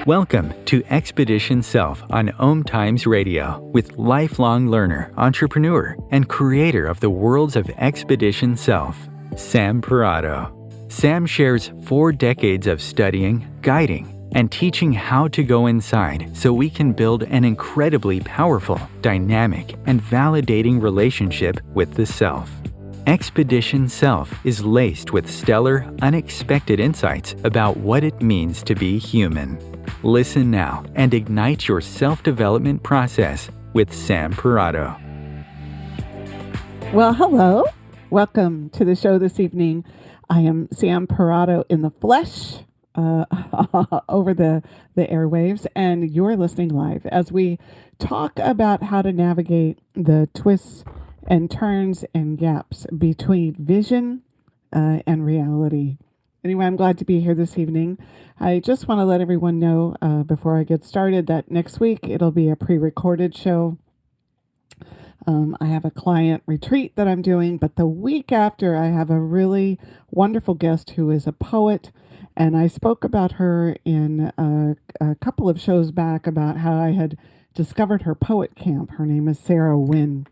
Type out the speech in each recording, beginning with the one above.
Welcome to Expedition Self on OMTimes Radio with lifelong learner, entrepreneur, and creator of the worlds of Expedition Self, Sam Parrotto. Sam shares 4 decades of studying, guiding, and teaching how to go inside so we can build an incredibly powerful, dynamic, and validating relationship with the self. Expedition Self is laced with stellar, unexpected insights about what it means to be human. Listen now and ignite your self-development process with Sam Parrotto. Well, hello. Welcome to the show this evening. I am Sam Parrotto in the flesh over the airwaves, and you're listening live as we talk about how to navigate the twists and turns and gaps between vision and reality. Anyway, I'm glad to be here this evening. I just want to let everyone know before I get started that next week it'll be a pre-recorded show. I have a client retreat that I'm doing, but the week after I have a really wonderful guest who is a poet, and I spoke about her in a couple of shows back about how I had discovered her poet camp. Her name is Sarah Wynn,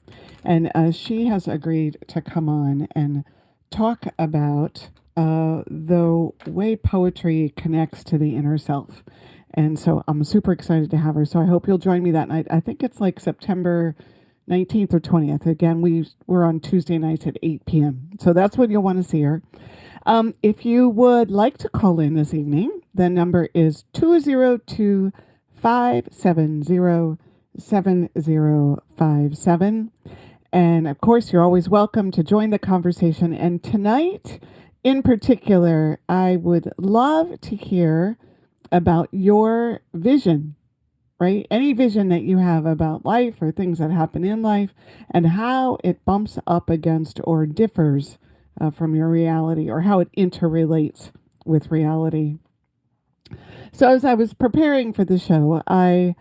and she has agreed to come on and talk about the way poetry connects to the inner self. And so I'm super excited to have her. So I hope you'll join me that night. I think it's like September 19th or 20th. Again, we're on Tuesday nights at 8 p.m. So that's when you'll want to see her. If you would like to call in this evening, the number is 202-570-7057. And of course, you're always welcome to join the conversation. And tonight, in particular, I would love to hear about your vision, right? Any vision that you have about life or things that happen in life and how it bumps up against or differs from your reality, or how it interrelates with reality. So as I was preparing for the show, I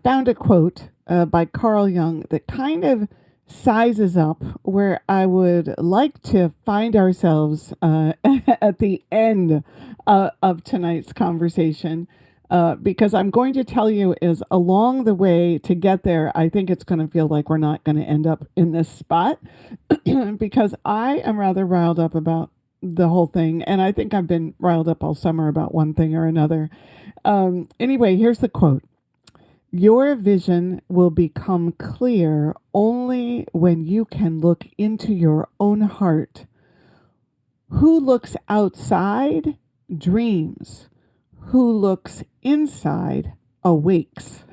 found a quote by Carl Jung that kind of sizes up where I would like to find ourselves at the end of tonight's conversation, because I'm going to tell you is along the way to get there, I think it's going to feel like we're not going to end up in this spot because I am rather riled up about the whole thing. And I think I've been riled up all summer about one thing or another. Anyway, here's the quote. Your vision will become clear only when you can look into your own heart. Who looks outside dreams. Who looks inside awakes.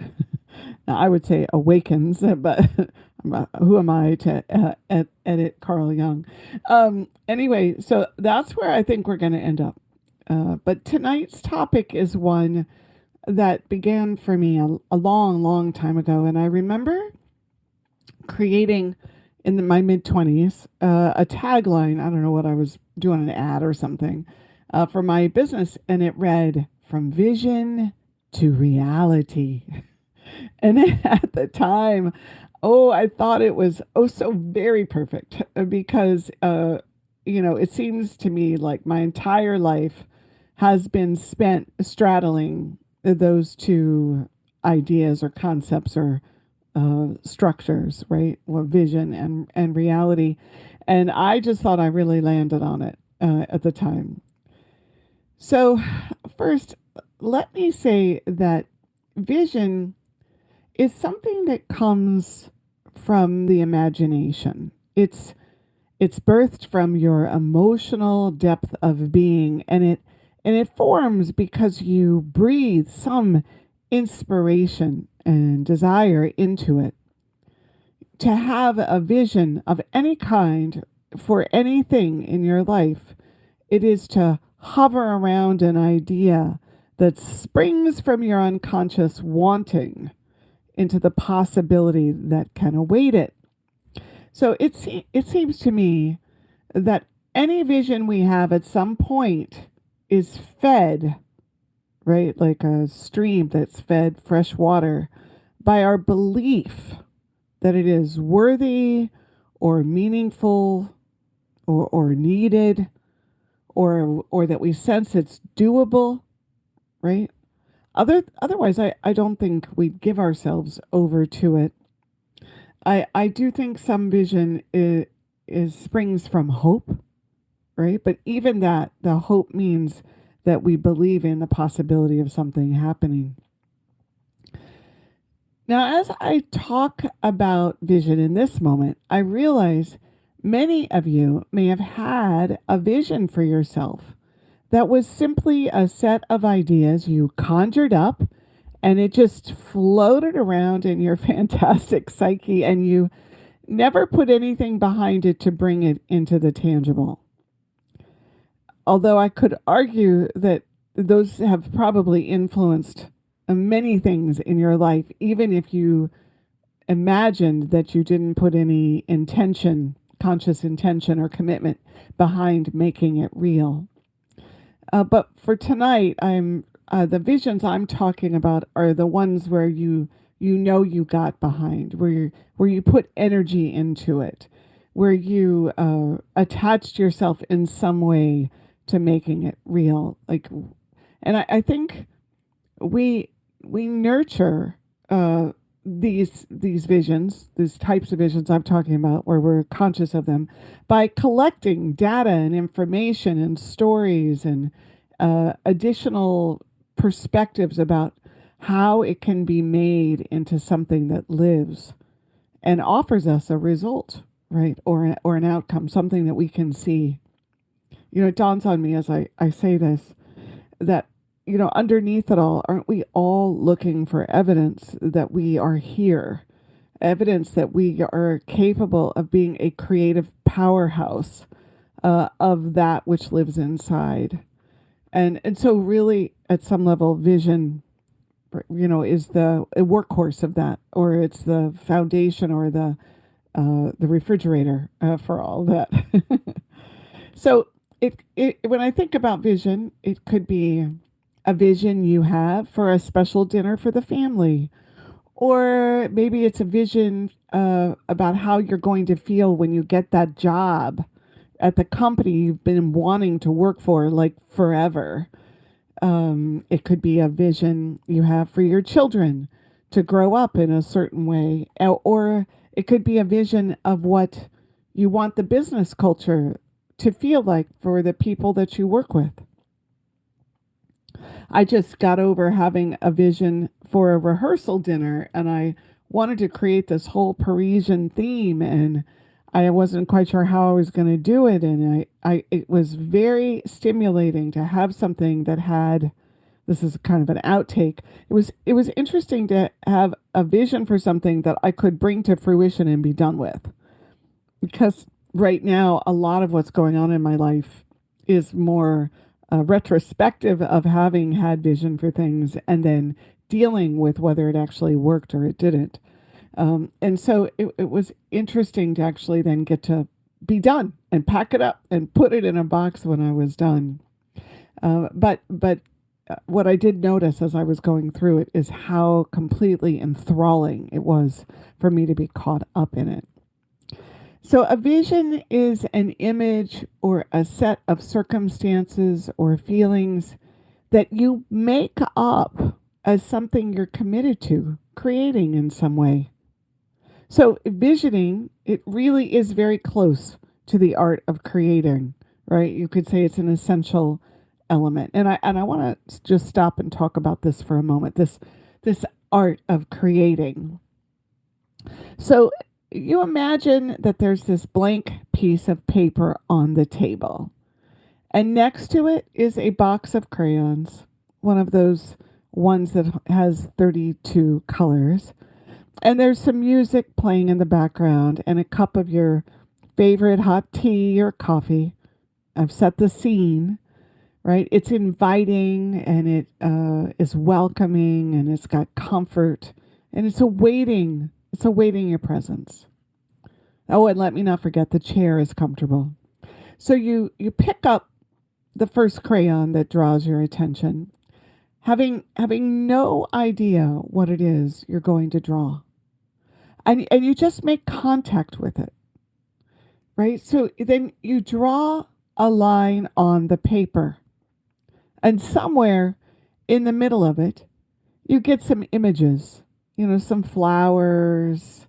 Now, I would say awakens, but who am I to edit Carl Jung? Anyway, so that's where I think we're going to end up. But tonight's topic is one that began for me a long, long time ago. And I remember creating in my mid-20s a tagline. I don't know what I was doing, an ad or something for my business. And it read, "From vision to reality." And at the time, I thought it was so very perfect because, it seems to me like my entire life has been spent straddling those two ideas or concepts or structures, right? Well, vision and reality. And I just thought I really landed on it at the time. So first, let me say that vision is something that comes from the imagination. It's birthed from your emotional depth of being, and it forms because you breathe some inspiration and desire into it. To have a vision of any kind for anything in your life, it is to hover around an idea that springs from your unconscious wanting into the possibility that can await it. So it seems to me that any vision we have at some point is fed, right, like a stream that's fed fresh water, by our belief that it is worthy or meaningful or needed or that we sense it's doable, right? Otherwise, I don't think we'd give ourselves over to it. I do think some vision is springs from hope, right? But even that, the hope means that we believe in the possibility of something happening. Now, as I talk about vision in this moment, I realize many of you may have had a vision for yourself that was simply a set of ideas you conjured up and it just floated around in your fantastic psyche and you never put anything behind it to bring it into the tangible. Although I could argue that those have probably influenced many things in your life, even if you imagined that you didn't put any intention, conscious intention or commitment behind making it real. But for tonight, I'm the visions I'm talking about are the ones where you got behind, where you put energy into it, where you attached yourself in some way to making it real. And I think we nurture these visions, these types of visions I'm talking about, where we're conscious of them, by collecting data and information and stories and additional perspectives about how it can be made into something that lives and offers us a result, right? Or an outcome, something that we can see. It dawns on me as I say this that, underneath it all, aren't we all looking for evidence that we are here? Evidence that we are capable of being a creative powerhouse of that which lives inside. And so really, at some level, vision, is the a workhorse of that, or it's the foundation or the refrigerator for all that. So when I think about vision, it could be a vision you have for a special dinner for the family, or maybe it's a vision about how you're going to feel when you get that job at the company you've been wanting to work for like forever. It could be a vision you have for your children to grow up in a certain way, or it could be a vision of what you want the business culture to feel like for the people that you work with. I just got over having a vision for a rehearsal dinner and I wanted to create this whole Parisian theme and I wasn't quite sure how I was going to do it. And it was very stimulating to have something that had, this is kind of an outtake. It was interesting to have a vision for something that I could bring to fruition and be done with. Because right now, a lot of what's going on in my life is more retrospective of having had vision for things and then dealing with whether it actually worked or it didn't. And so it was interesting to actually then get to be done and pack it up and put it in a box when I was done. But what I did notice as I was going through it is how completely enthralling it was for me to be caught up in it. So a vision is an image or a set of circumstances or feelings that you make up as something you're committed to creating in some way. So visioning, it really is very close to the art of creating, right? You could say it's an essential element. And I want to just stop and talk about this for a moment. This art of creating. So you imagine that there's this blank piece of paper on the table. And next to it is a box of crayons, one of those ones that has 32 colors. And there's some music playing in the background and a cup of your favorite hot tea or coffee. I've set the scene, right? It's inviting and it is welcoming and it's got comfort and it's awaiting your presence. Oh, and let me not forget the chair is comfortable. So you pick up the first crayon that draws your attention, having no idea what it is you're going to draw. And you just make contact with it, right? So then you draw a line on the paper. And somewhere in the middle of it you get some images, some flowers,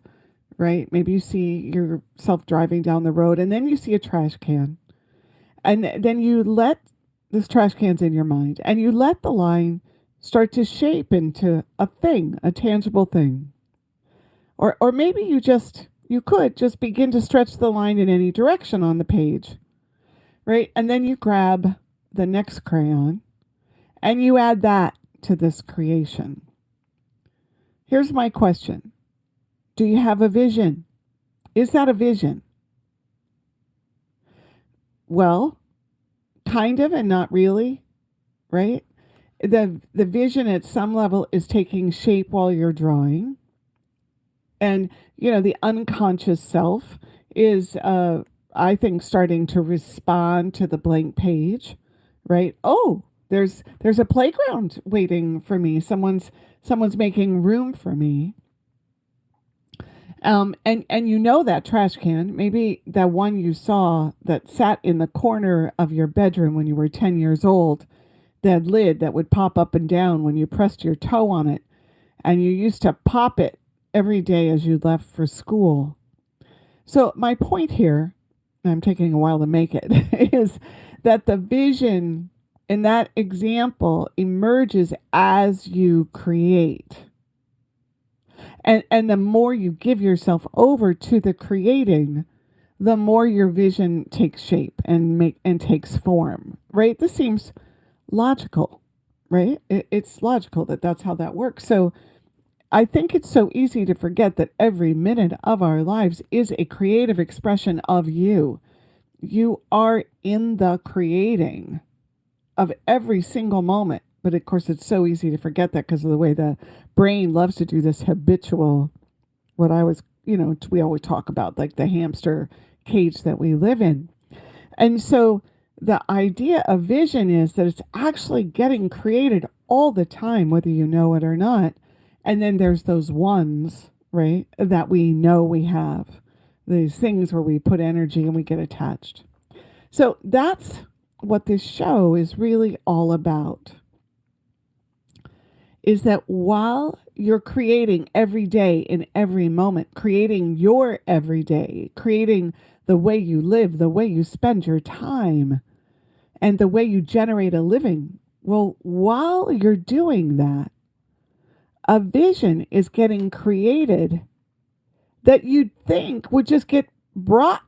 right? Maybe you see yourself driving down the road and then you see a trash can. And then you let this trash can's in your mind and you let the line start to shape into a thing, a tangible thing. Or maybe you could just begin to stretch the line in any direction on the page, right? And then you grab the next crayon and you add that to this creation. Here's my question. Do you have a vision? Is that a vision? Well, kind of and not really, right? The vision at some level is taking shape while you're drawing. And, the unconscious self is, I think, starting to respond to the blank page, right? Oh, there's a playground waiting for me. Someone's making room for me. And that trash can, maybe that one you saw that sat in the corner of your bedroom when you were 10 years old, that lid that would pop up and down when you pressed your toe on it, and you used to pop it every day as you left for school. So my point here, and I'm taking a while to make it, is that the vision in that example emerges as you create. And the more you give yourself over to the creating, the more your vision takes shape and takes form, right? This seems logical, right? It's logical that that's how that works. So I think it's so easy to forget that every minute of our lives is a creative expression of you. You are in the creating of every single moment. But of course, it's so easy to forget that because of the way the brain loves to do this habitual, what I was, we always talk about, like the hamster cage that we live in. And so the idea of vision is that it's actually getting created all the time, whether you know it or not. And then there's those ones, right, that we know we have, these things where we put energy and we get attached. So that's what this show is really all about. Is that while you're creating every day in every moment, creating your everyday, creating the way you live, the way you spend your time, and the way you generate a living, well, while you're doing that, a vision is getting created that you'd think would just get brought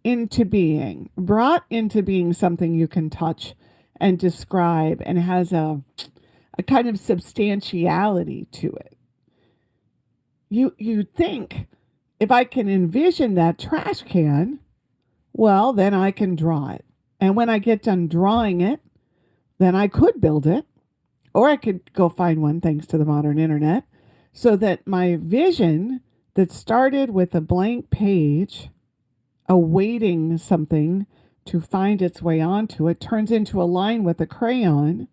into being something you can touch and describe and has a kind of substantiality to it. You think, if I can envision that trash can, well, then I can draw it. And when I get done drawing it, then I could build it. Or I could go find one thanks to the modern internet. So that my vision that started with a blank page, awaiting something to find its way onto it, turns into a line with a crayon.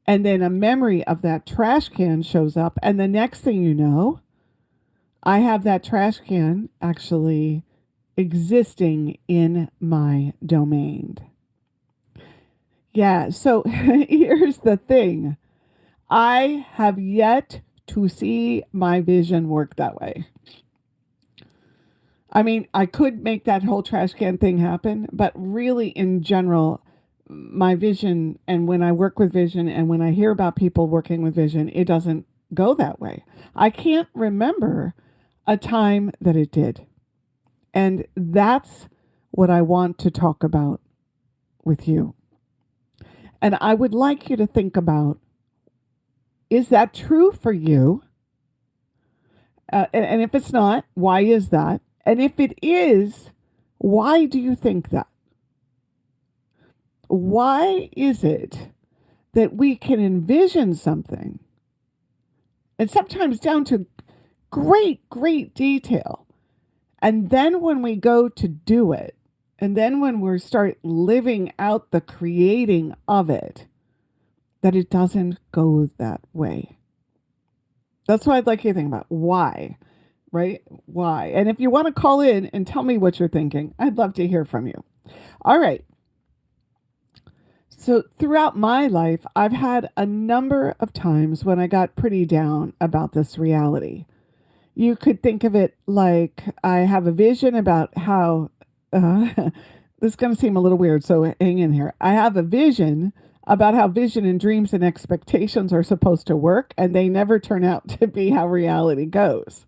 And then a memory of that trash can shows up. And the next thing you know, I have that trash can actually existing in my domain. Yeah, so here's the thing. I have yet to see my vision work that way. I mean, I could make that whole trash can thing happen, but really in general, my vision, and when I work with vision and when I hear about people working with vision, it doesn't go that way. I can't remember a time that it did. And that's what I want to talk about with you. And I would like you to think about, is that true for you? And if it's not, why is that? And if it is, why do you think that? Why is it that we can envision something, and sometimes down to great detail, and then when we go to do it, and then when we start living out the creating of it, that it doesn't go that way? That's what I'd like you to think about. Why? Right? Why? And if you want to call in and tell me what you're thinking, I'd love to hear from you. All right. So throughout my life, I've had a number of times when I got pretty down about this reality. You could think of it like I have a vision about how, uh, this is going to seem a little weird, so hang in here. I have a vision about how vision and dreams and expectations are supposed to work, and they never turn out to be how reality goes,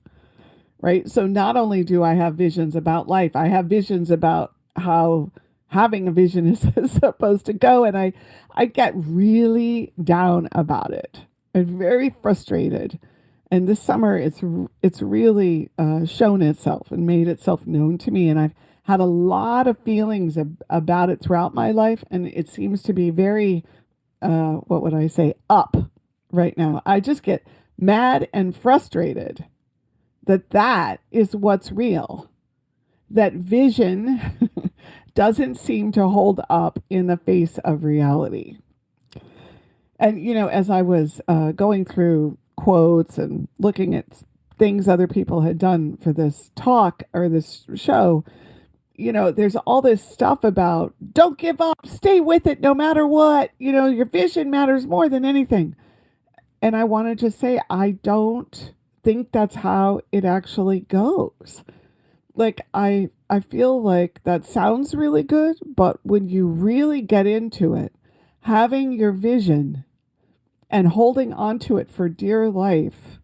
right? So not only do I have visions about life, I have visions about how having a vision is supposed to go, and I get really down about it. I'm very frustrated. And this summer, it's really shown itself and made itself known to me. And I've had a lot of feelings about it throughout my life. And it seems to be very, what would I say, up right now. I just get mad and frustrated that is what's real. That vision doesn't seem to hold up in the face of reality. And, as I was going through quotes and looking at things other people had done for this talk or this show, there's all this stuff about don't give up, stay with it no matter what. Your vision matters more than anything. And I want to just say, I don't think that's how it actually goes. Like, I feel like that sounds really good, but when you really get into it, having your vision and holding on to it for dear life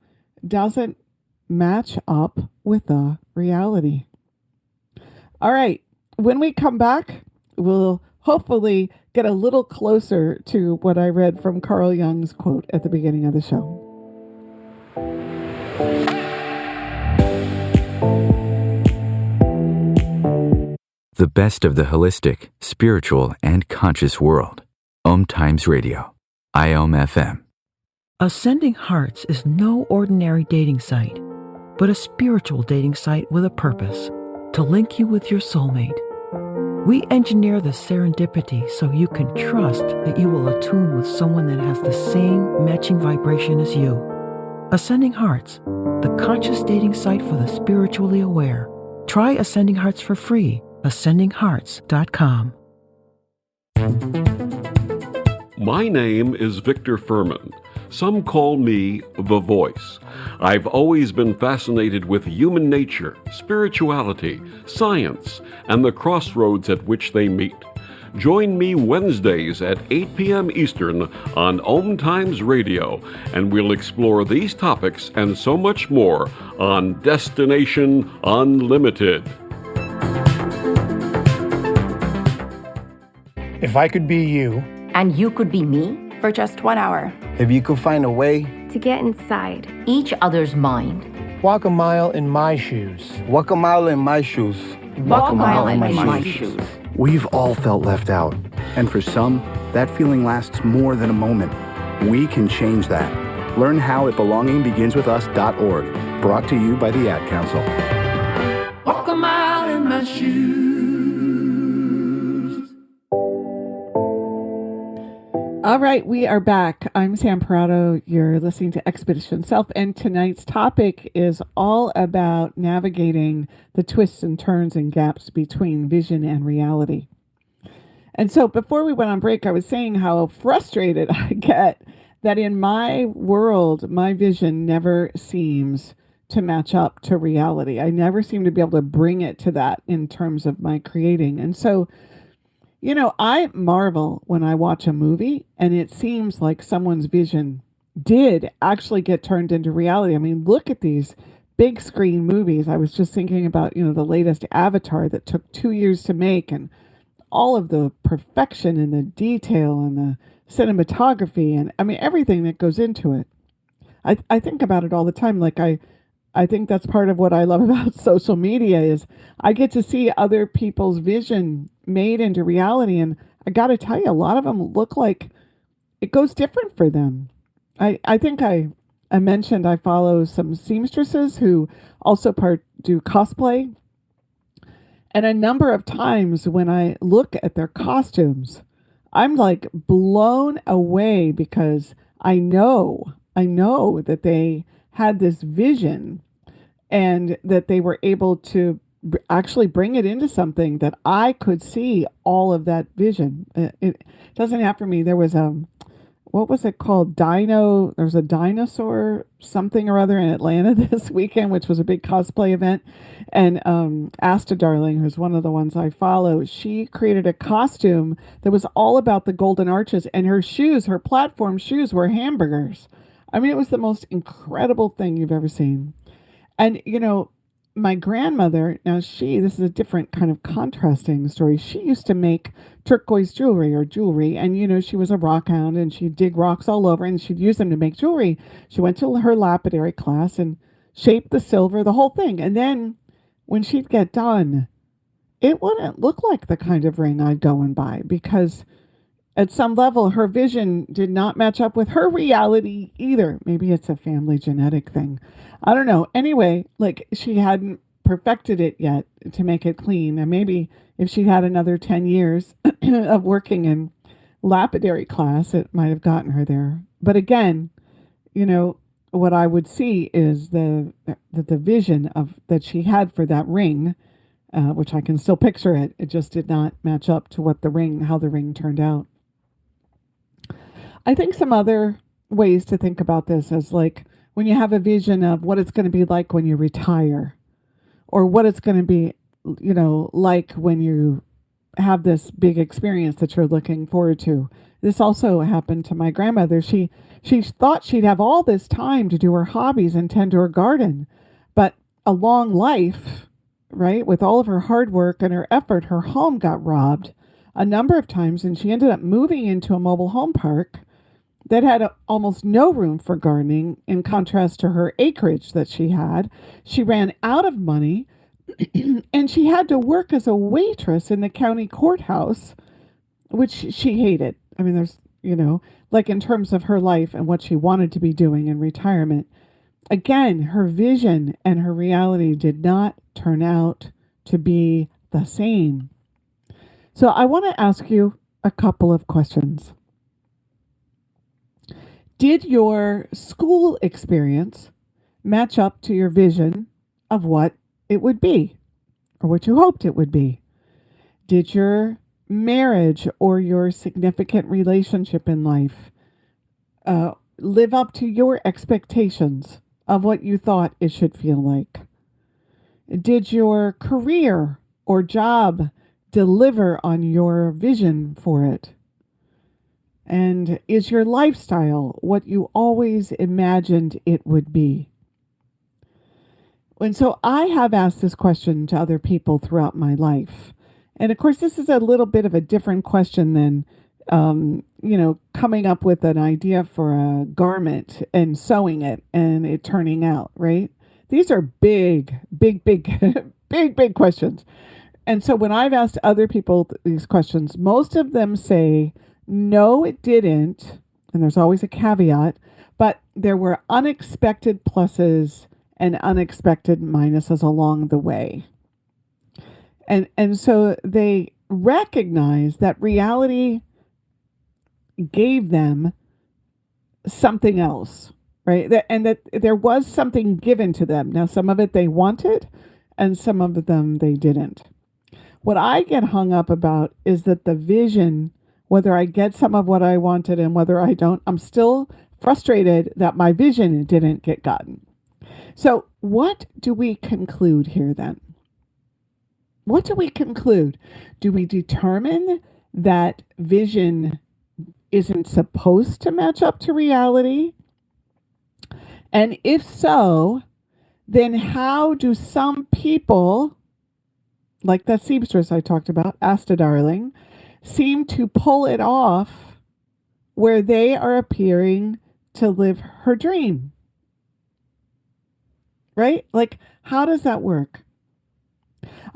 doesn't match up with the reality. All right. When we come back, we'll hopefully get a little closer to what I read from Carl Jung's quote at the beginning of the show. The best of the holistic, spiritual, and conscious world. OMTimes Radio. IOM FM. Ascending Hearts is no ordinary dating site, but a spiritual dating site with a purpose to link you with your soulmate. We engineer the serendipity so you can trust that you will attune with someone that has the same matching vibration as you. Ascending Hearts, the conscious dating site for the spiritually aware. Try Ascending Hearts for free. AscendingHearts.com. My name is Victor Furman. Some call me the Voice. I've always been fascinated with human nature, spirituality, science, and the crossroads at which they meet. Join me Wednesdays at 8 p.m. Eastern on OMTimes Radio, and we'll explore these topics and so much more on Destination Unlimited. If I could be you, and you could be me, for just 1 hour. If you could find a way to get inside each other's mind, walk a mile in my shoes. Walk a mile in my shoes. Walk a mile in my shoes. We've all felt left out, and for some, that feeling lasts more than a moment. We can change that. Learn how at belongingbeginswithus.org, brought to you by the Ad Council. Walk a mile in my shoes. All right, we are back. I'm Sam Parrotto. You're listening to Expedition Self, and tonight's topic is all about navigating the twists and turns and gaps between vision and reality. And so before we went on break, I was saying how frustrated I get that in my world, my vision never seems to match up to reality. I never seem to be able to bring it to that in terms of my creating. And so, I marvel when I watch a movie and it seems like someone's vision did actually get turned into reality. I mean, look at these big screen movies. I was just thinking about, the latest Avatar that took 2 years to make, and all of the perfection and the detail and the cinematography and everything that goes into it. I think about it all the time. Like I think that's part of what I love about social media is I get to see other people's vision made into reality. And I got to tell you, a lot of them look like it goes different for them. I think I mentioned I follow some seamstresses who also do cosplay. And a number of times when I look at their costumes, I'm like blown away because I know that they had this vision and that they were able to actually bring it into something that I could see all of that vision. It doesn't have for me. There was what was it called? There's a dinosaur something or other in Atlanta this weekend, which was a big cosplay event. And Asta Darling, who's one of the ones I follow, she created a costume that was all about the golden arches, and her shoes, her platform shoes, were hamburgers. I mean, it was the most incredible thing you've ever seen. And, my grandmother, now this is a different kind of contrasting story. She used to make turquoise jewelry. And, she was a rock hound and she'd dig rocks all over and she'd use them to make jewelry. She went to her lapidary class and shaped the silver, the whole thing. And then when she'd get done, it wouldn't look like the kind of ring I'd go and buy, because at some level, her vision did not match up with her reality either. Maybe it's a family genetic thing. I don't know. Anyway, she hadn't perfected it yet to make it clean. And maybe if she had another 10 years of working in lapidary class, it might have gotten her there. But again, what I would see is the vision that she had for that ring, which I can still picture it. It just did not match up to how the ring turned out. I think some other ways to think about this is when you have a vision of what it's going to be like when you retire, or what it's going to be, like when you have this big experience that you're looking forward to. This also happened to my grandmother. She thought she'd have all this time to do her hobbies and tend to her garden, but a long life, right, with all of her hard work and her effort, her home got robbed a number of times, and she ended up moving into a mobile home park that had almost no room for gardening, in contrast to her acreage that she had. She ran out of money and she had to work as a waitress in the county courthouse, which she hated. I mean, there's, in terms of her life and what she wanted to be doing in retirement. Again, her vision and her reality did not turn out to be the same. So I want to ask you a couple of questions. Did your school experience match up to your vision of what it would be, or what you hoped it would be? Did your marriage or your significant relationship in life live up to your expectations of what you thought it should feel like? Did your career or job deliver on your vision for it? And is your lifestyle what you always imagined it would be? And so I have asked this question to other people throughout my life. And of course, this is a little bit of a different question than, coming up with an idea for a garment and sewing it and it turning out, right? These are big, big, big, big, big questions. And so when I've asked other people these questions, most of them say, no, it didn't. And there's always a caveat, but there were unexpected pluses and unexpected minuses along the way. And so they recognize that reality gave them something else, right? And that there was something given to them. Now, some of it they wanted and some of them they didn't. What I get hung up about is that the vision, whether I get some of what I wanted and whether I don't, I'm still frustrated that my vision didn't get gotten. So what do we conclude here then? What do we conclude? Do we determine that vision isn't supposed to match up to reality? And if so, then how do some people, like that seamstress I talked about, Asta Darling, seem to pull it off where they are appearing to live her dream? Right? How does that work?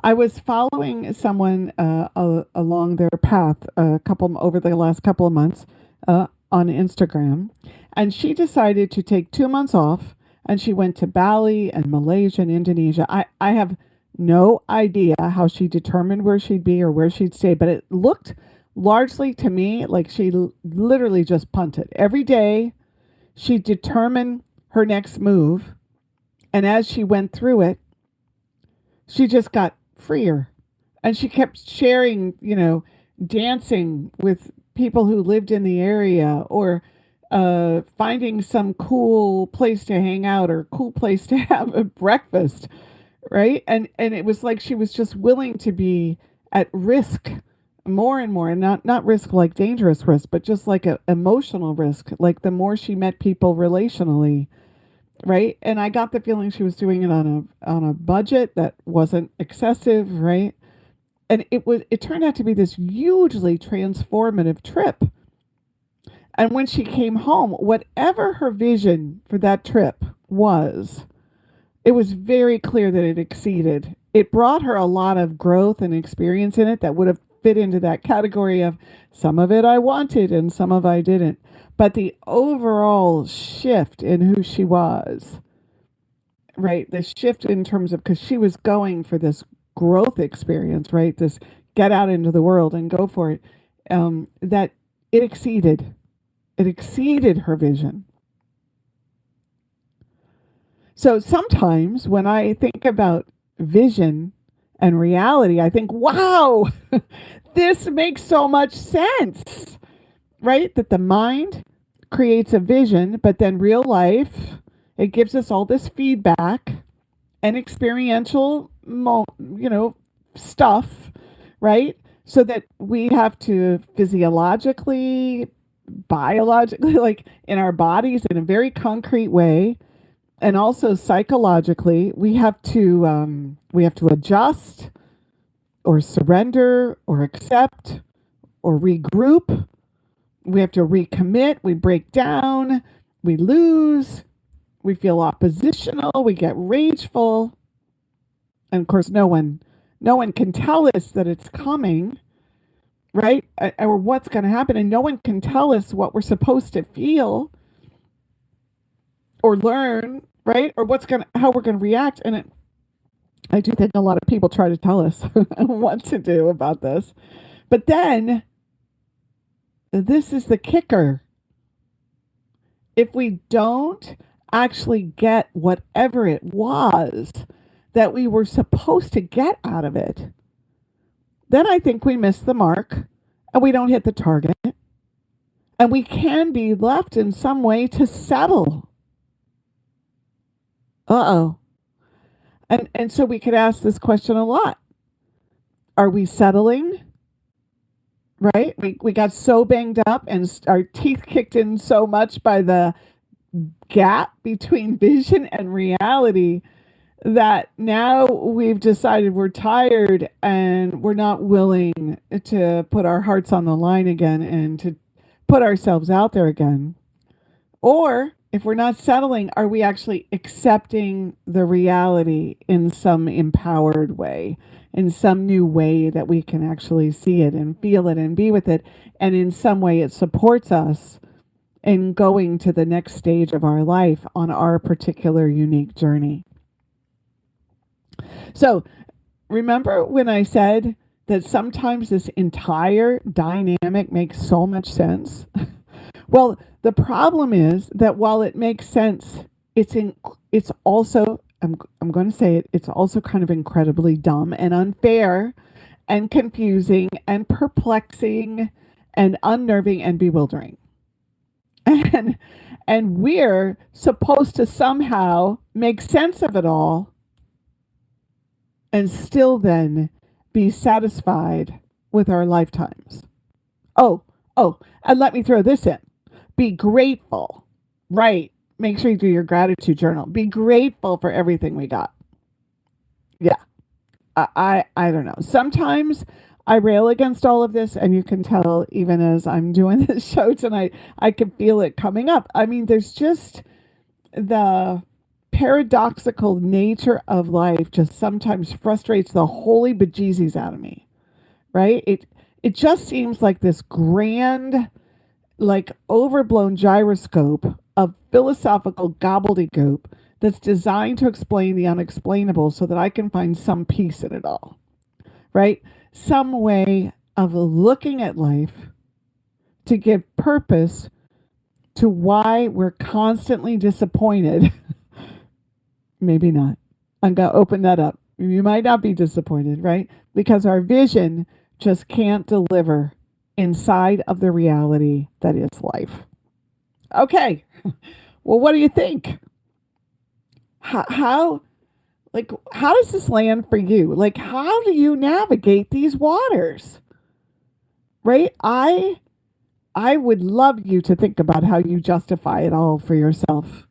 I was following someone along their path over the last couple of months on Instagram, and she decided to take 2 months off, and she went to Bali and Malaysia and Indonesia. I have no idea how she determined where she'd be or where she'd stay, but it looked largely to me like she literally just punted. Every day she determined her next move, and as she went through it, she just got freer. And she kept sharing, dancing with people who lived in the area, or finding some cool place to hang out or cool place to have a breakfast, right? And it was like she was just willing to be at risk more and more, and not risk like dangerous risk, but just like a emotional risk. Like the more she met people relationally, right? And I got the feeling she was doing it on a budget that wasn't excessive, right? And it turned out to be this hugely transformative trip. And when she came home, whatever her vision for that trip was, it was very clear that it exceeded. It brought her a lot of growth and experience in it that would have fit into that category of some of it I wanted and some of I didn't. But the overall shift in who she was, right? The shift in terms of, because she was going for this growth experience, right? This get out into the world and go for it. That it exceeded her vision. So sometimes when I think about vision and reality, I think, wow, this makes so much sense, right? That the mind creates a vision, but then real life, it gives us all this feedback and experiential, stuff, right? So that we have to physiologically, biologically, like in our bodies in a very concrete way, and also psychologically, we have to adjust or surrender or accept or regroup. We have to recommit. We break down. We lose. We feel oppositional. We get rageful. And of course, no one can tell us that it's coming, right? Or what's going to happen. And no one can tell us what we're supposed to feel or learn, right? Or how we're going to react. And I do think a lot of people try to tell us what to do about this. But then, this is the kicker. If we don't actually get whatever it was that we were supposed to get out of it, then I think we miss the mark and we don't hit the target. And we can be left in some way to settle. Uh-oh. And so we could ask this question a lot. Are we settling? Right? We got so banged up and our teeth kicked in so much by the gap between vision and reality that now we've decided we're tired and we're not willing to put our hearts on the line again and to put ourselves out there again. Or if we're not settling, are we actually accepting the reality in some empowered way, in some new way that we can actually see it and feel it and be with it, and in some way it supports us in going to the next stage of our life on our particular unique journey. So remember when I said that sometimes this entire dynamic makes so much sense? Well, the problem is that while it makes sense, it's also, I'm going to say it, it's also kind of incredibly dumb and unfair and confusing and perplexing and unnerving and bewildering. And we're supposed to somehow make sense of it all and still then be satisfied with our lifetimes. Oh, and let me throw this in. Be grateful, right? Make sure you do your gratitude journal. Be grateful for everything we got. Yeah, I don't know. Sometimes I rail against all of this, and you can tell even as I'm doing this show tonight, I can feel it coming up. I mean, there's just the paradoxical nature of life just sometimes frustrates the holy bejesus out of me, right? It just seems like this grand, like overblown gyroscope of philosophical gobbledygook that's designed to explain the unexplainable so that I can find some peace in it all, right? Some way of looking at life to give purpose to why we're constantly disappointed. Maybe not. I'm going to open that up. You might not be disappointed, right? Because our vision just can't deliver inside of the reality that is life. Okay. Well, what do you think? How does this land for you? Like, how do you navigate these waters? Right? I would love you to think about how you justify it all for yourself.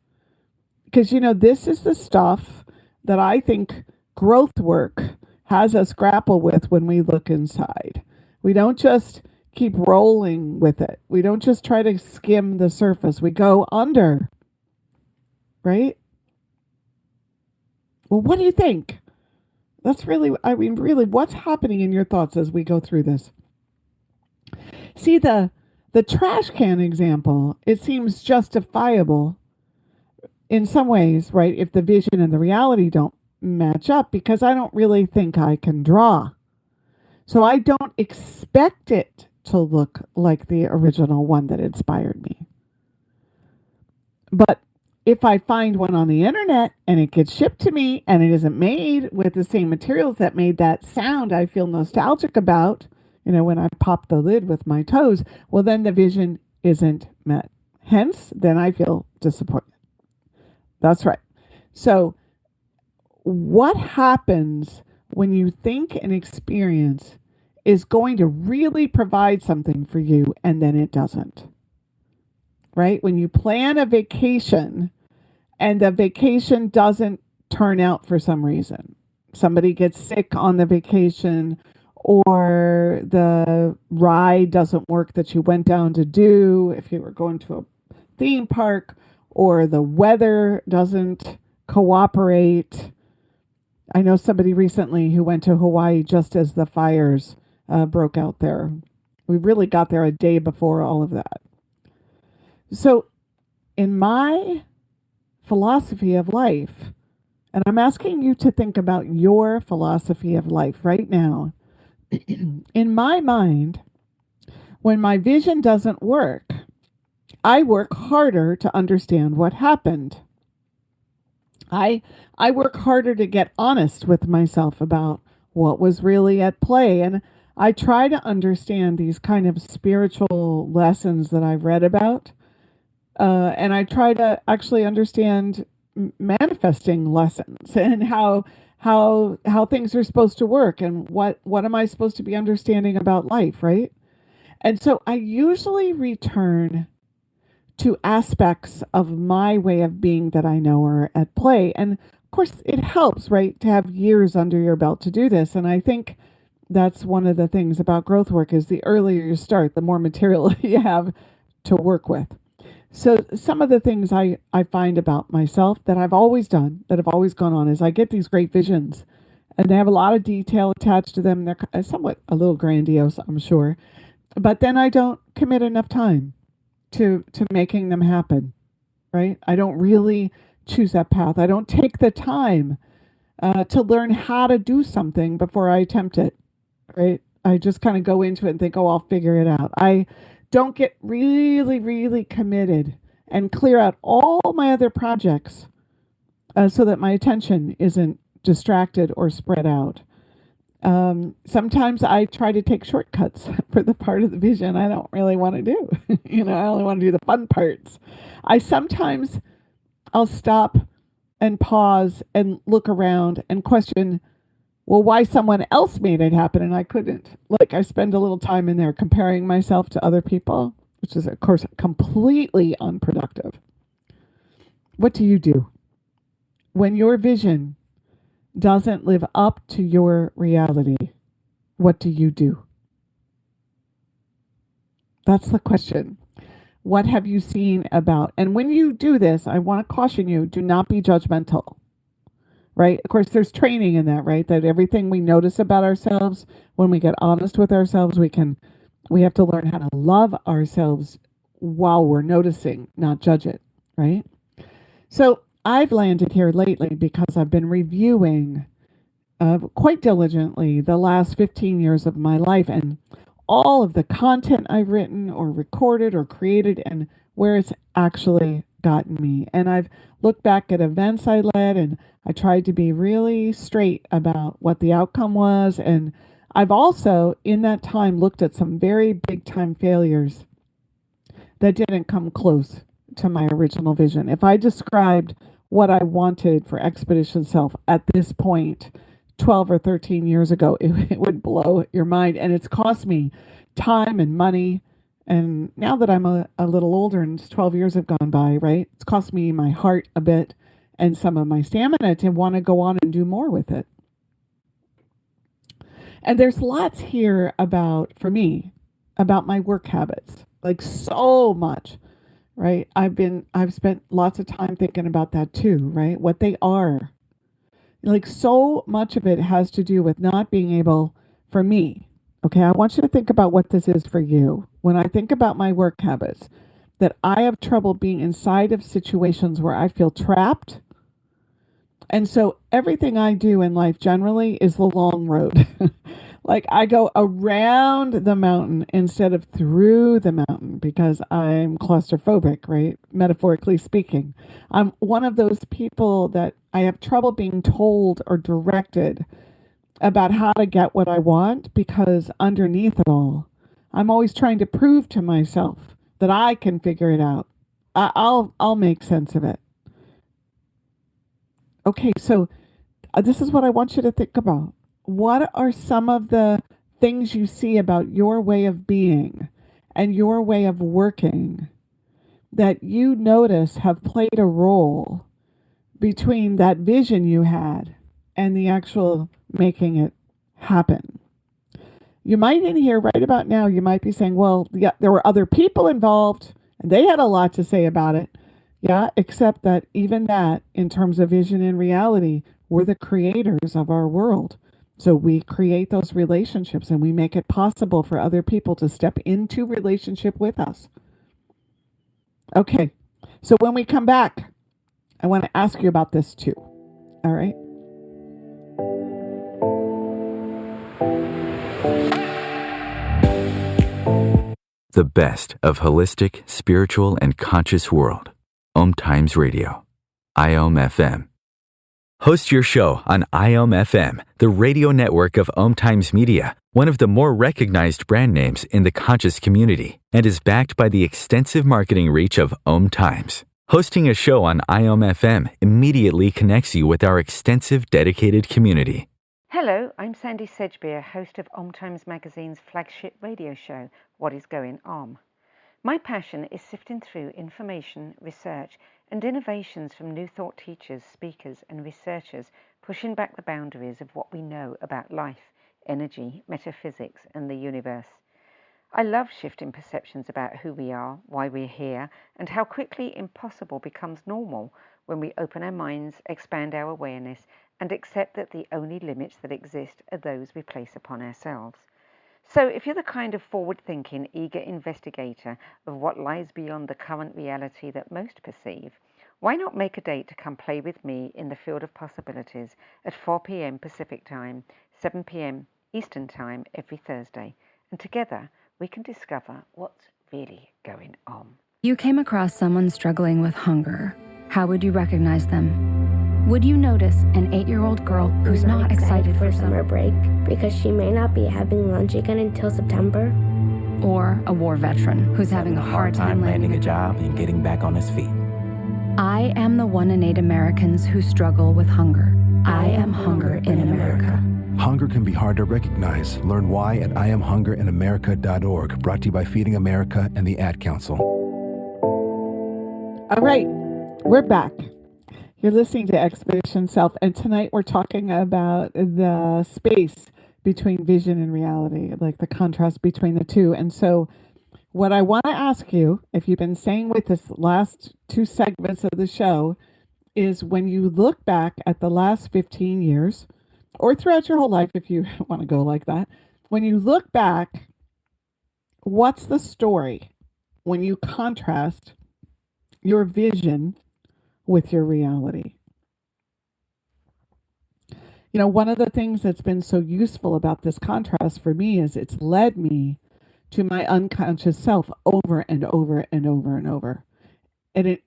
Because, this is the stuff that I think growth work has us grapple with when we look inside. We don't just keep rolling with it. We don't just try to skim the surface. We go under. Right? Well, what do you think? That's really, what's happening in your thoughts as we go through this? See, the trash can example, it seems justifiable in some ways, right? If the vision and the reality don't match up, because I don't really think I can draw. So I don't expect it to look like the original one that inspired me. But if I find one on the internet and it gets shipped to me and it isn't made with the same materials that made that sound I feel nostalgic about, when I pop the lid with my toes, well, then the vision isn't met. Hence, then I feel disappointed. That's right. So what happens when you think an experience is going to really provide something for you and then it doesn't? Right? When you plan a vacation and the vacation doesn't turn out for some reason. Somebody gets sick on the vacation, or the ride doesn't work that you went down to do if you were going to a theme park, or the weather doesn't cooperate. I know somebody recently who went to Hawaii just as the fires broke out there. We really got there a day before all of that. So in my philosophy of life, and I'm asking you to think about your philosophy of life right now, in my mind, when my vision doesn't work, I work harder to understand what happened. I work harder to get honest with myself about what was really at play. And I try to understand these kind of spiritual lessons that I've read about. And I try to actually understand manifesting lessons and how things are supposed to work and what am I supposed to be understanding about life, right? And so I usually return to aspects of my way of being that I know are at play. And of course, it helps, right, to have years under your belt to do this. And I think that's one of the things about growth work is the earlier you start, the more material you have to work with. So some of the things I find about myself that I've always done, that have always gone on, is I get these great visions and they have a lot of detail attached to them. They're somewhat a little grandiose, I'm sure. But then I don't commit enough time to making them happen, right? I don't really choose that path. I don't take the time to learn how to do something before I attempt it, right? I just kind of go into it and think, oh, I'll figure it out. I don't get really, really committed and clear out all my other projects so that my attention isn't distracted or spread out. Sometimes I try to take shortcuts for the part of the vision I don't really want to do. I only want to do the fun parts. I'll stop and pause and look around and question, well, why someone else made it happen and I couldn't. Like, I spend a little time in there comparing myself to other people, which is, of course, completely unproductive. What do you do when your vision doesn't live up to your reality? What do you do? That's the question. What have you seen about? And when you do this, I want to caution you, do not be judgmental. Right? Of course, there's training in that, right? That everything we notice about ourselves, when we get honest with ourselves, we have to learn how to love ourselves while we're noticing, not judge it, right? So I've landed here lately because I've been reviewing quite diligently the last 15 years of my life and all of the content I've written or recorded or created and where it's actually gotten me. And I've looked back at events I led, and I tried to be really straight about what the outcome was. And I've also, in that time, looked at some very big time failures that didn't come close to my original vision. If I described what I wanted for Expedition Self at this point, 12 or 13 years ago, it would blow your mind. And it's cost me time and money. And now that I'm a little older and 12 years have gone by, right? It's cost me my heart a bit and some of my stamina to want to go on and do more with it. And there's lots here about, for me, about my work habits, like so much, right? I've spent lots of time thinking about that too, right? What they are. Like so much of it has to do with not being able, for me, okay, I want you to think about what this is for you. When I think about my work habits, that I have trouble being inside of situations where I feel trapped. And so everything I do in life generally is the long road. Like I go around the mountain instead of through the mountain because I'm claustrophobic, right? Metaphorically speaking. I'm one of those people that I have trouble being told or directed about how to get what I want because underneath it all, I'm always trying to prove to myself that I can figure it out. I'll make sense of it. Okay, so this is what I want you to think about. What are some of the things you see about your way of being and your way of working that you notice have played a role between that vision you had and the actual making it happen? You might in here right about now, you might be saying, well, yeah, there were other people involved and they had a lot to say about it. Yeah, except that even that, in terms of vision and reality, we're the creators of our world. So we create those relationships and we make it possible for other people to step into relationship with us. Okay, so when we come back, I want to ask you about this too. All right? The best of holistic, spiritual, and conscious world. OMTimes Radio. IOM FM. Host your show on IOM FM, the radio network of OMTimes Media, one of the more recognized brand names in the conscious community, and is backed by the extensive marketing reach of OMTimes. Hosting a show on IOM FM immediately connects you with our extensive dedicated community. Hello, I'm Sandy Sedgbeer, host of OMTimes Magazine's flagship radio show, What is Going On? My passion is sifting through information, research, and innovations from new thought teachers, speakers, and researchers pushing back the boundaries of what we know about life, energy, metaphysics, and the universe. I love shifting perceptions about who we are, why we're here, and how quickly impossible becomes normal when we open our minds, expand our awareness, and accept that the only limits that exist are those we place upon ourselves. So if you're the kind of forward-thinking, eager investigator of what lies beyond the current reality that most perceive, why not make a date to come play with me in the field of possibilities at 4 p.m. Pacific Time, 7 p.m. Eastern Time every Thursday, and together we can discover what's really going on. You came across someone struggling with hunger. How would you recognize them? Would you notice an 8-year-old girl who's not excited for summer break because she may not be having lunch again until September? Or a war veteran who's having a hard time landing a job and getting back on his feet? I am the 1 in 8 Americans who struggle with hunger. I am hunger in America. Hunger can be hard to recognize. Learn why at IamHungerInAmerica.org, brought to you by Feeding America and the Ad Council. All right, we're back. You're listening to Expedition Self, and tonight we're talking about the space between vision and reality, like the contrast between the two. And so what I want to ask you, if you've been staying with this last 2 segments of the show, is when you look back at the last 15 years, or throughout your whole life, if you want to go like that, when you look back, what's the story when you contrast your vision with your reality? You know, one of the things that's been so useful about this contrast for me is it's led me to my unconscious self over and over and over and over. And it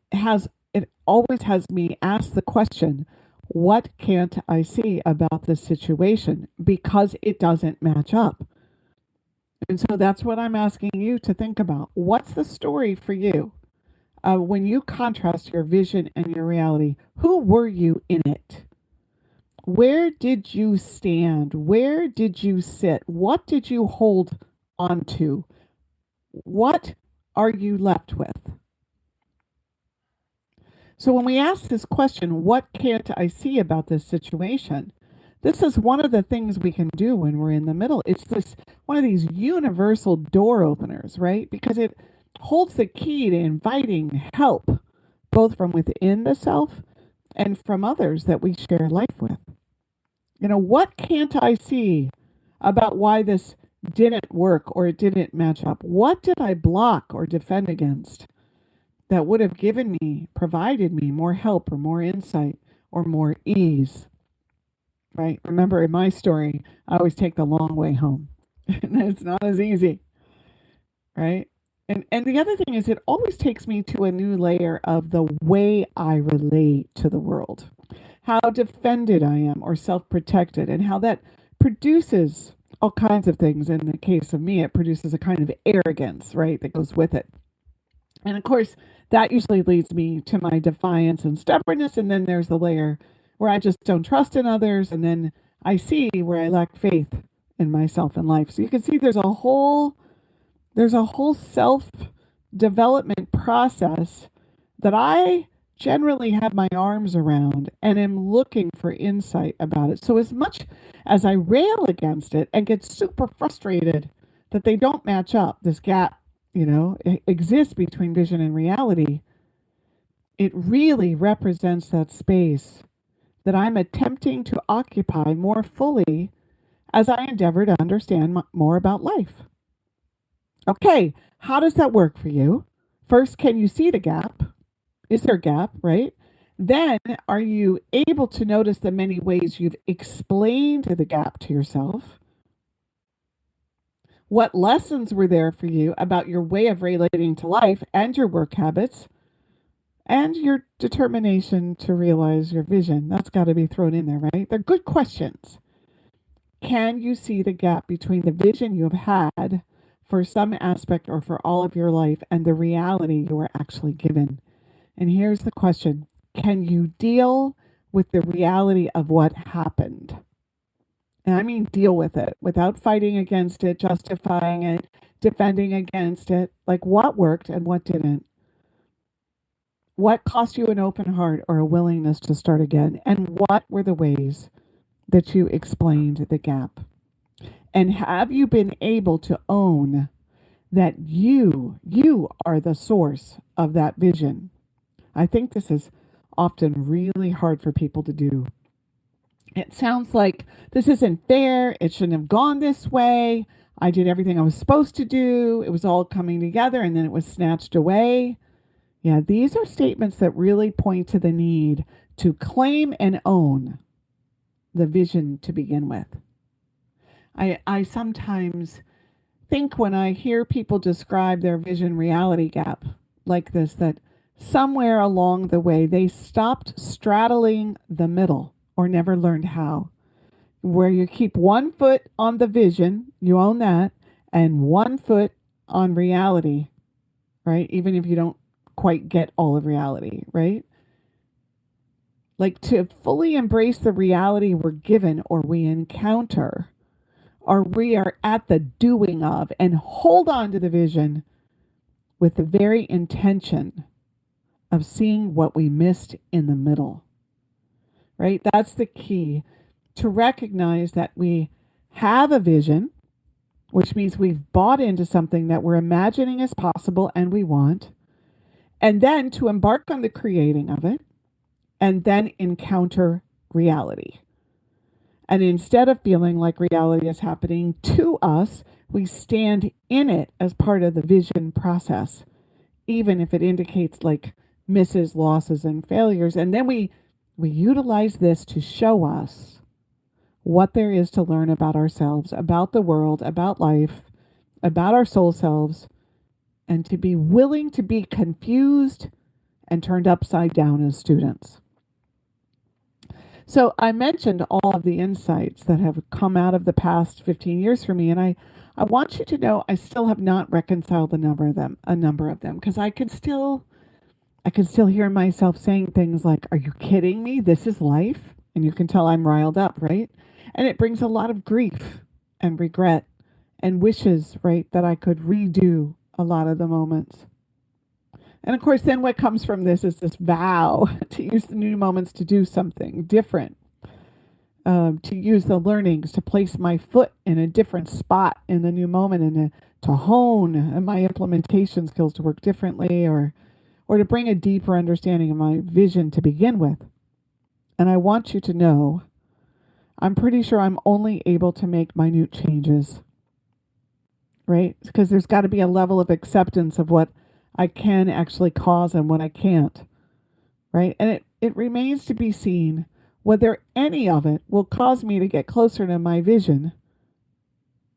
always has me ask the question, what can't I see about this situation? Because it doesn't match up. And so that's what I'm asking you to think about. What's the story for you? When you contrast your vision and your reality, who were you in it? Where did you stand? Where did you sit? What did you hold onto? What are you left with? So when we ask this question, what can't I see about this situation? This is one of the things we can do when we're in the middle. It's this one of these universal door openers, right? Because it holds the key to inviting help, both from within the self and from others that we share life with. What can't I see about why this didn't work or it didn't match up? What did I block or defend against that would have provided me more help or more insight or more ease? Right? Remember, in my story, I always take the long way home. And it's not as easy. Right? And the other thing is, it always takes me to a new layer of the way I relate to the world, how defended I am or self-protected, and how that produces all kinds of things. In the case of me, it produces a kind of arrogance, right, that goes with it. And of course, that usually leads me to my defiance and stubbornness. And then there's the layer where I just don't trust in others. And then I see where I lack faith in myself and life. So you can see there's a whole self-development process that I generally have my arms around and am looking for insight about it. So as much as I rail against it and get super frustrated that they don't match up, this gap, exists between vision and reality, it really represents that space that I'm attempting to occupy more fully as I endeavor to understand more about life. Okay, how does that work for you? First, can you see the gap? Is there a gap, right? Then, are you able to notice the many ways you've explained the gap to yourself? What lessons were there for you about your way of relating to life and your work habits and your determination to realize your vision? That's got to be thrown in there, right? They're good questions. Can you see the gap between the vision you have had for some aspect or for all of your life and the reality you are actually given? And here's the question. Can you deal with the reality of what happened? And I mean deal with it without fighting against it, justifying it, defending against it. Like, what worked and what didn't? What cost you an open heart or a willingness to start again? And what were the ways that you explained the gap? And have you been able to own that you are the source of that vision? I think this is often really hard for people to do. It sounds like this isn't fair. It shouldn't have gone this way. I did everything I was supposed to do. It was all coming together and then it was snatched away. Yeah, these are statements that really point to the need to claim and own the vision to begin with. I sometimes think when I hear people describe their vision reality gap like this, that somewhere along the way they stopped straddling the middle or never learned how, where you keep one foot on the vision, you own that, and one foot on reality, right? Even if you don't quite get all of reality, right? Like, to fully embrace the reality we're given or we encounter, or we are at the doing of, and hold on to the vision with the very intention of seeing what we missed in the middle, right? That's the key, to recognize that we have a vision, which means we've bought into something that we're imagining as possible and we want, and then to embark on the creating of it, and then encounter reality. And instead of feeling like reality is happening to us, we stand in it as part of the vision process, even if it indicates like misses, losses, and failures. And then we utilize this to show us what there is to learn about ourselves, about the world, about life, about our soul selves, and to be willing to be confused and turned upside down as students. So I mentioned all of the insights that have come out of the past 15 years for me, and I want you to know I still have not reconciled a number of them, because I can still hear myself saying things like, "Are you kidding me? This is life?" And you can tell I'm riled up, right? And it brings a lot of grief and regret and wishes, right, that I could redo a lot of the moments. And of course, then what comes from this is this vow to use the new moments to do something different, to use the learnings to place my foot in a different spot in the new moment, and to hone my implementation skills to work differently, or to bring a deeper understanding of my vision to begin with. And I want you to know, I'm pretty sure I'm only able to make minute changes, right? Because there's got to be a level of acceptance of what I can actually cause and what I can't, right? And it remains to be seen whether any of it will cause me to get closer to my vision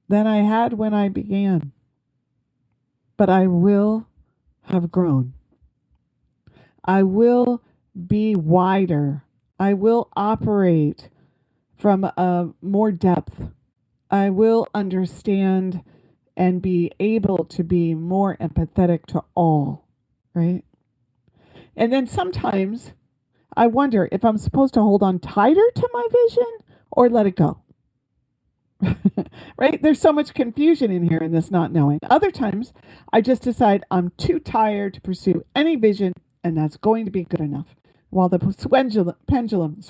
than I had when I began. But I will have grown. I will be wider. I will operate from more depth. I will understand and be able to be more empathetic to all, right? And then sometimes I wonder if I'm supposed to hold on tighter to my vision or let it go. Right? There's so much confusion in here in this not knowing. Other times I just decide I'm too tired to pursue any vision, and that's going to be good enough. While the pendulum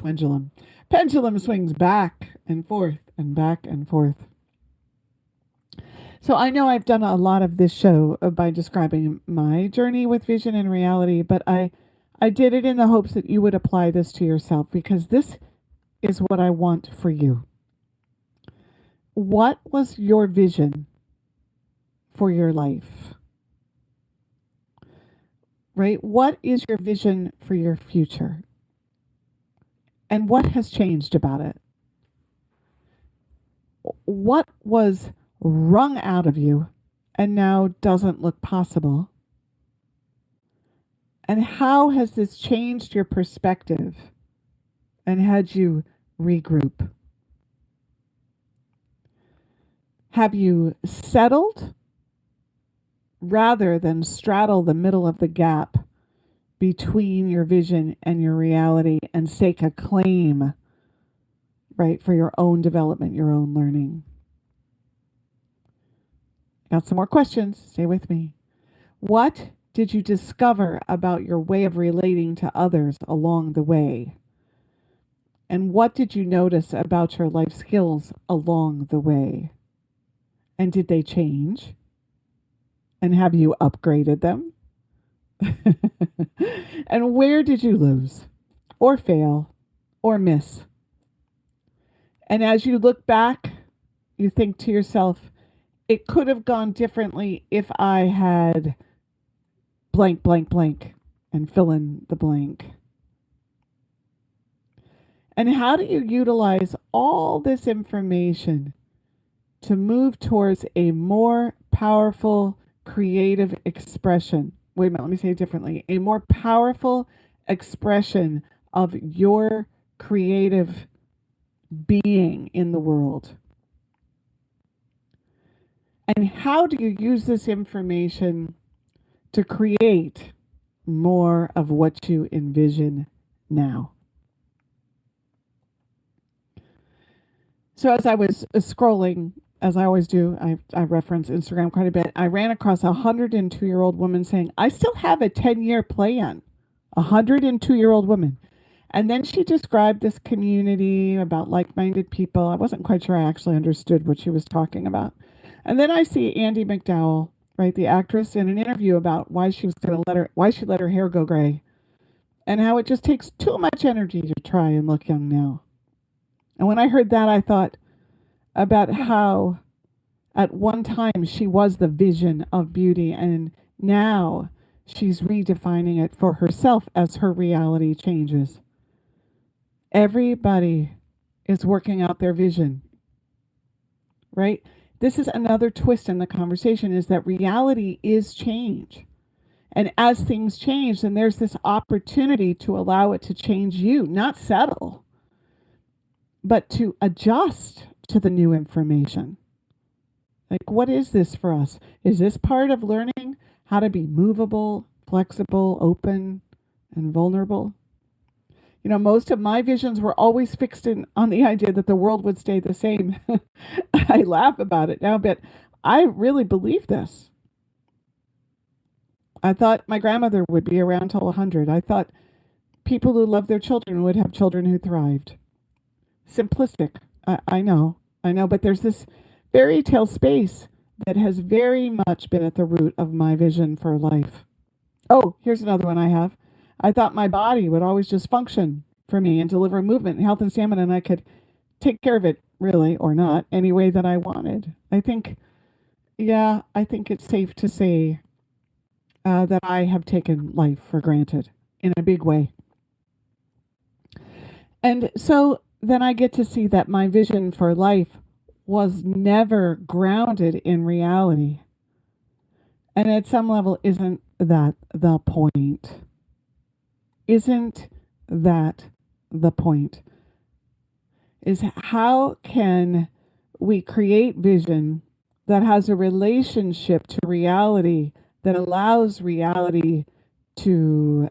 swings back and forth and back and forth. So I know I've done a lot of this show by describing my journey with vision and reality, but I did it in the hopes that you would apply this to yourself, because this is what I want for you. What was your vision for your life? Right? What is your vision for your future? And what has changed about it? What was wrung out of you and now doesn't look possible? And how has this changed your perspective and had you regroup? Have you settled rather than straddle the middle of the gap between your vision and your reality and stake a claim, right, for your own development, your own learning? Got some more questions. Stay with me. What did you discover about your way of relating to others along the way? And what did you notice about your life skills along the way? And did they change? And have you upgraded them? And where did you lose or fail or miss? And as you look back, you think to yourself, it could have gone differently if I had blank, blank, blank, and fill in the blank. And how do you utilize all this information to move towards a more powerful creative expression? Wait a minute, let me say it differently. A more powerful expression of your creative being in the world. And how do you use this information to create more of what you envision now? So as I was scrolling, as I always do, I reference Instagram quite a bit. I ran across a 102-year-old woman saying, I still have a 10-year plan. A 102-year-old woman. And then she described this community about like-minded people. I wasn't quite sure I actually understood what she was talking about. And then I see Andie MacDowell, right, the actress, in an interview about why she let her hair go gray, and how it just takes too much energy to try and look young now. And when I heard that, I thought about how at one time she was the vision of beauty, and now she's redefining it for herself as her reality changes. Everybody is working out their vision, right? This is another twist in the conversation, is that reality is change. And as things change, then there's this opportunity to allow it to change you, not settle, but to adjust to the new information. Like, what is this for us? Is this part of learning how to be movable, flexible, open, and vulnerable? You know, most of my visions were always fixed on the idea that the world would stay the same. I laugh about it now, but I really believe this. I thought my grandmother would be around till 100. I thought people who love their children would have children who thrived. Simplistic. I know, but there's this fairy tale space that has very much been at the root of my vision for life. Oh, here's another one I have. I thought my body would always just function for me and deliver movement, health, and stamina, and I could take care of it, really, or not, any way that I wanted. I think it's safe to say that I have taken life for granted in a big way. And so then I get to see that my vision for life was never grounded in reality. And at some level, isn't that the point? Isn't that the point? Is how can we create vision that has a relationship to reality that allows reality to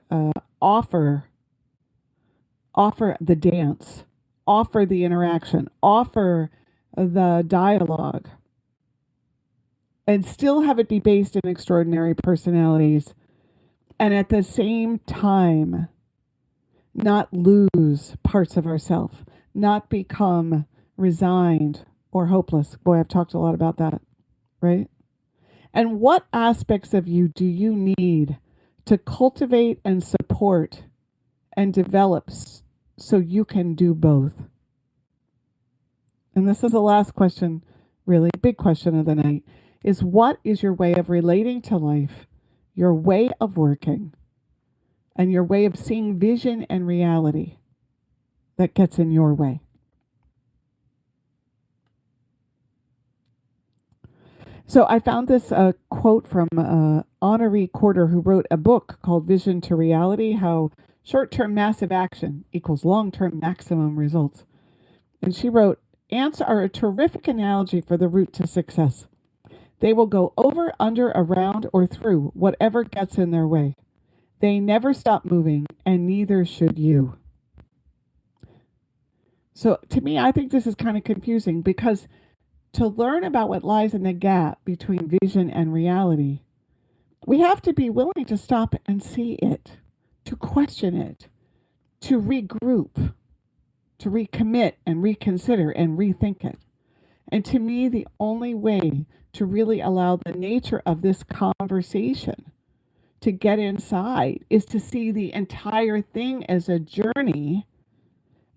offer the dance, offer the interaction, offer the dialogue, and still have it be based in extraordinary personalities, and at the same time not lose parts of ourselves, not become resigned or hopeless. Boy, I've talked a lot about that, right? And what aspects of you do you need to cultivate and support and develop so you can do both? And this is the last question, really big question of the night, is what is your way of relating to life, your way of working, and your way of seeing vision and reality that gets in your way? So I found this quote from Honoree Corder, who wrote a book called Vision to Reality, How Short-Term Massive Action Equals Long-Term Maximum Results. And she wrote, ants are a terrific analogy for the route to success. They will go over, under, around, or through whatever gets in their way. They never stop moving, and neither should you. So to me, I think this is kind of confusing, because to learn about what lies in the gap between vision and reality, we have to be willing to stop and see it, to question it, to regroup, to recommit and reconsider and rethink it. And to me, the only way to really allow the nature of this conversation to get inside is to see the entire thing as a journey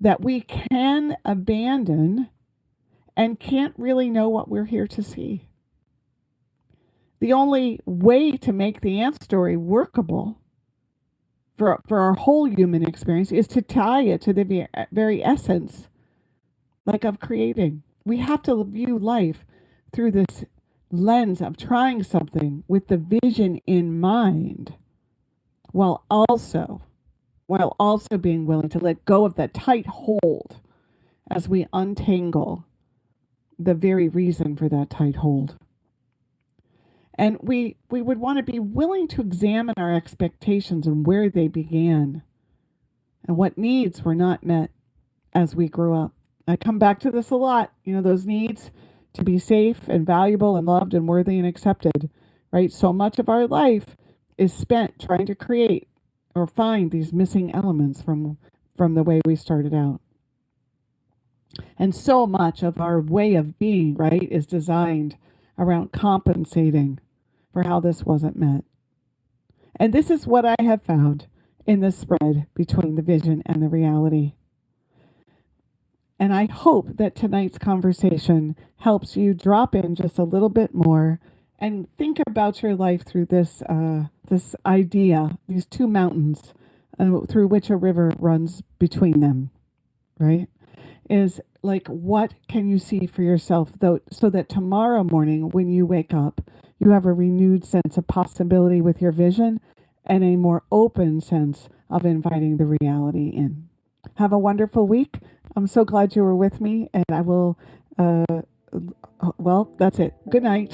that we can abandon and can't really know what we're here to see. The only way to make the ant story workable for our whole human experience is to tie it to the very essence, like, of creating. We have to view life through this lens of trying something with the vision in mind, while also being willing to let go of that tight hold as we untangle the very reason for that tight hold. And we would want to be willing to examine our expectations and where they began and what needs were not met as we grew up. I come back to this a lot, those needs to be safe and valuable and loved and worthy and accepted, right? So much of our life is spent trying to create or find these missing elements from the way we started out. And so much of our way of being, right, is designed around compensating for how this wasn't met. And this is what I have found in the spread between the vision and the reality. And I hope that tonight's conversation helps you drop in just a little bit more and think about your life through this idea, these two mountains through which a river runs between them, right? Is like, what can you see for yourself, though, so that tomorrow morning when you wake up, you have a renewed sense of possibility with your vision and a more open sense of inviting the reality in. Have a wonderful week. I'm so glad you were with me, and I will, well, that's it. Good night.